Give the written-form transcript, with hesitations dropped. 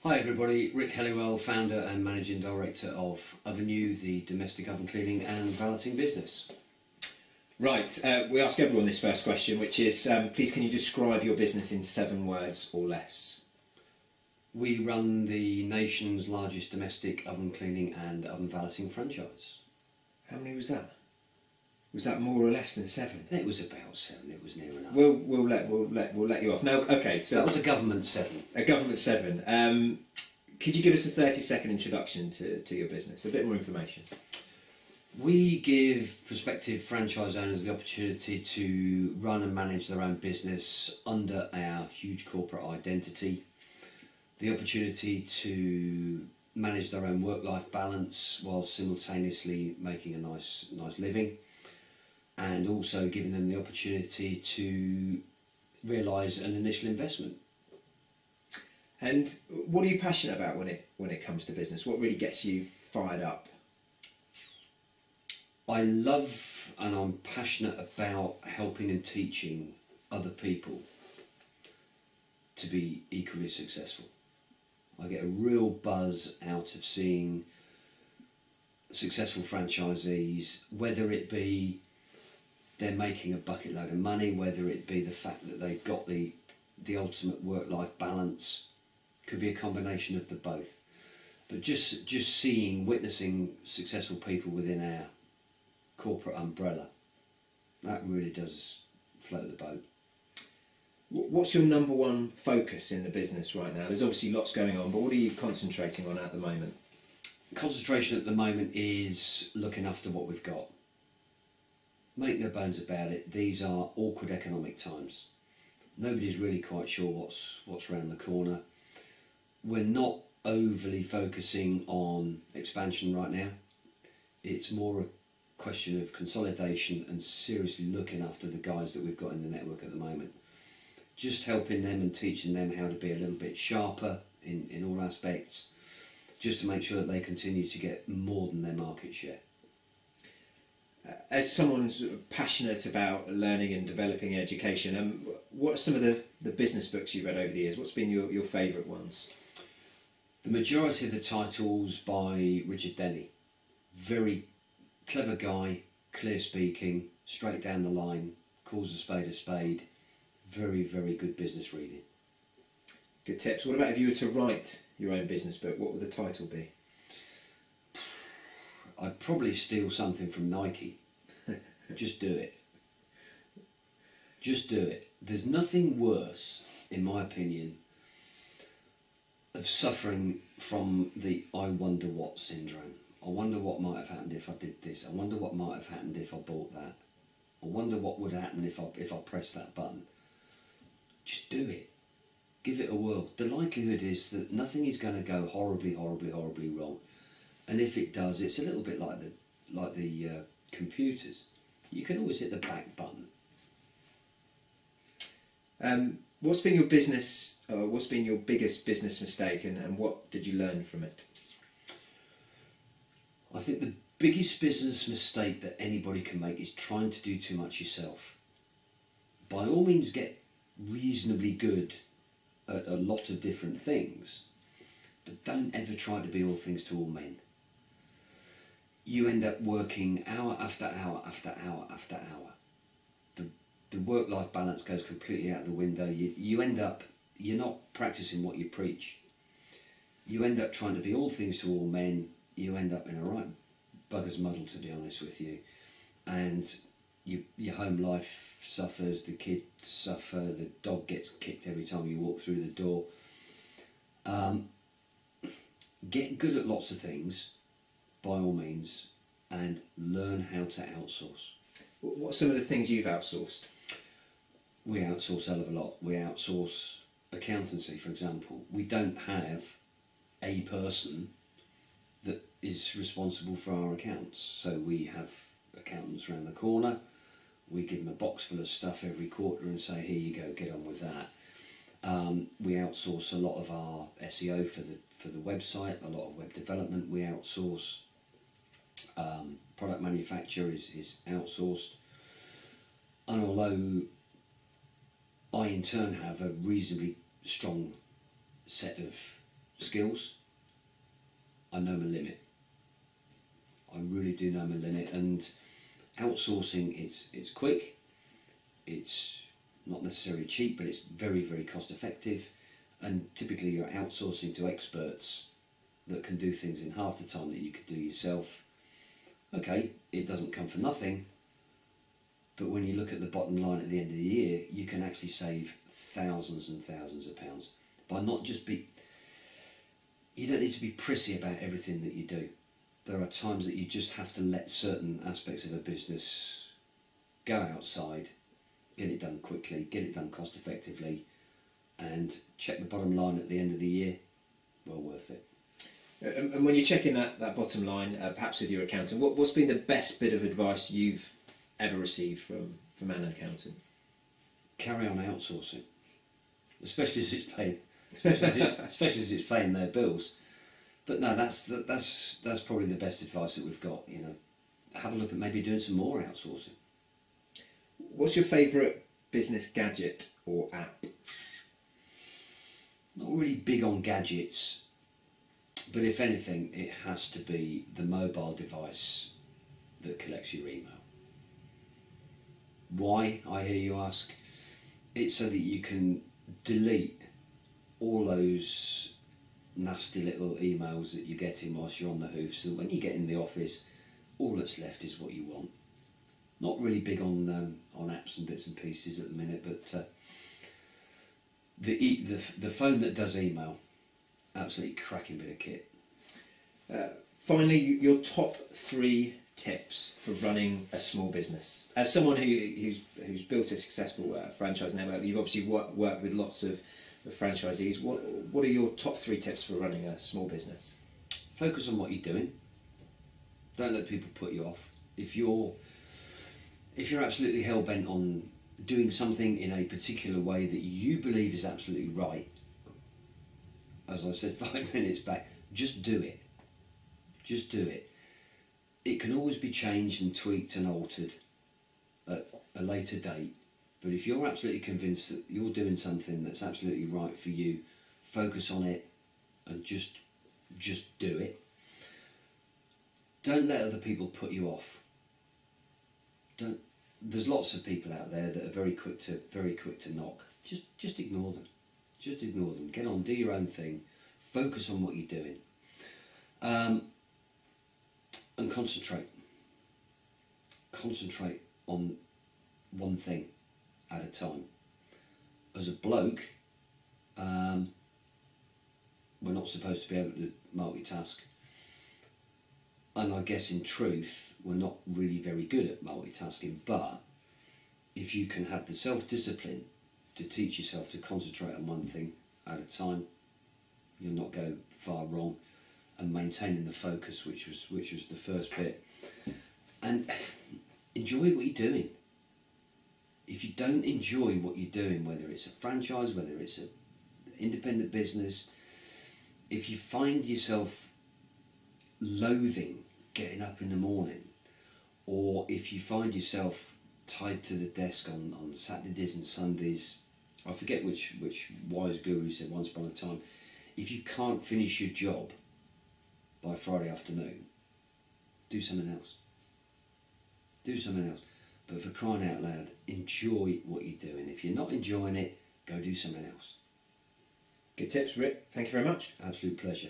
Hi everybody, Rick Helliwell, founder and managing director of Ovenu, the domestic oven cleaning and valeting business. Right, we ask everyone this first question, which is, please can you describe your business in 7 words or less? We run the nation's largest domestic oven cleaning and oven valeting franchise. How many was that? Was that more or less than 7? It was about 7, it was near enough. We'll let you off. No, okay, so that was a government 7. A government 7. Could you give us a 30-second introduction to your business? A bit more information. We give prospective franchise owners the opportunity to run and manage their own business under our huge corporate identity, the opportunity to manage their own work-life balance while simultaneously making a nice living, and also giving them the opportunity to realise an initial investment. And what are you passionate about when it comes to business? What really gets you fired up? I love and I'm passionate about helping and teaching other people to be equally successful. I get a real buzz out of seeing successful franchisees, whether it be they're making a bucket load of money, whether it be the fact that they've got the ultimate work-life balance. Could be a combination of the both. But just witnessing successful people within our corporate umbrella, that really does float the boat. What's your number one focus in the business right now? There's obviously lots going on, but what are you concentrating on at the moment? Concentration at the moment is looking after what we've got. Make no bones about it, these are awkward economic times. Nobody's really quite sure what's around the corner. We're not overly focusing on expansion right now. It's more a question of consolidation and seriously looking after the guys that we've got in the network at the moment. Just helping them and teaching them how to be a little bit sharper in all aspects, just to make sure that they continue to get more than their market share. As someone passionate about learning and developing education, what are some of the business books you've read over the years? What's been your favourite ones? The majority of the titles by Richard Denny. Very clever guy, clear speaking, straight down the line, calls a spade. Very, very good business reading. Good tips. What about if you were to write your own business book, what would the title be? I'd probably steal something from Nike. Just do it. Just do it. There's nothing worse, in my opinion, of suffering from the I wonder what syndrome. I wonder what might have happened if I did this. I wonder what might have happened if I bought that. I wonder what would happen if I pressed that button. Just do it. Give it a whirl. The likelihood is that nothing is going to go horribly wrong. And if it does, it's a little bit like the computers. You can always hit the back button. What's been your business? What's been your biggest business mistake, and what did you learn from it? I think the biggest business mistake that anybody can make is trying to do too much yourself. By all means, get reasonably good at a lot of different things, but don't ever try to be all things to all men. You end up working hour after hour after hour after hour. The work-life balance goes completely out the window. You end up, you're not practicing what you preach. You end up trying to be all things to all men. You end up in a right bugger's muddle, to be honest with you. And your home life suffers, the kids suffer, the dog gets kicked every time you walk through the door. Get good at lots of things, by all means, and learn how to outsource. What are some of the things you've outsourced? We outsource a hell of a lot. We outsource accountancy, for example. We don't have a person that is responsible for our accounts. So we have accountants around the corner. We give them a box full of stuff every quarter and say, here you go, get on with that. We outsource a lot of our SEO for the website, a lot of web development we outsource. Product manufacture is outsourced. And although I in turn have a reasonably strong set of skills, I know my limit. I really do know my limit, and outsourcing, it's quick, it's not necessarily cheap, but it's very, very cost effective, and typically you're outsourcing to experts that can do things in half the time that you could do yourself. Okay, it doesn't come for nothing, but when you look at the bottom line at the end of the year, you can actually save thousands and thousands of pounds by not just be... You don't need to be prissy about everything that you do. There are times that you just have to let certain aspects of a business go outside, get it done quickly, get it done cost effectively, and check the bottom line at the end of the year. Well worth it. And when you're checking that bottom line, perhaps with your accountant, what's been the best bit of advice you've ever received from an accountant? Carry on outsourcing, especially as it's paying their bills. But no, that's probably the best advice that we've got. You know, have a look at maybe doing some more outsourcing. What's your favourite business gadget or app? Not really big on gadgets, but if anything, it has to be the mobile device that collects your email. Why, I hear you ask? It's so that you can delete all those nasty little emails that you're getting whilst you're on the hoof, so that when you get in the office, all that's left is what you want. Not really big on apps and bits and pieces at the minute, but the phone that does email, absolutely cracking bit of kit. Finally, your top 3 tips for running a small business. As someone who's built a successful franchise network, you've obviously worked with lots of franchisees. What are your top 3 tips for running a small business? Focus on what you're doing. Don't let people put you off. If you're absolutely hell-bent on doing something in a particular way that you believe is absolutely right, as I said 5 minutes back, just do it. Just do it. It can always be changed and tweaked and altered at a later date, but if you're absolutely convinced that you're doing something that's absolutely right for you, focus on it and just do it. Don't let other people put you off. There's lots of people out there that are very quick to knock. Just ignore them. Just ignore them. Get on, do your own thing. Focus on what you're doing. And concentrate. Concentrate on one thing at a time. As a bloke, we're not supposed to be able to multitask. And I guess in truth, we're not really very good at multitasking, but if you can have the self-discipline to teach yourself to concentrate on one thing at a time, you'll not go far wrong. And maintaining the focus, which was the first bit, and enjoy what you're doing. If you don't enjoy what you're doing, whether it's a franchise, whether it's an independent business, if you find yourself loathing getting up in the morning, or if you find yourself tied to the desk on Saturdays and Sundays, I forget which wise guru said once upon a time, if you can't finish your job by Friday afternoon, do something else. Do something else. But for crying out loud, enjoy what you're doing. If you're not enjoying it, go do something else. Good tips, Rick. Thank you very much. Absolute pleasure.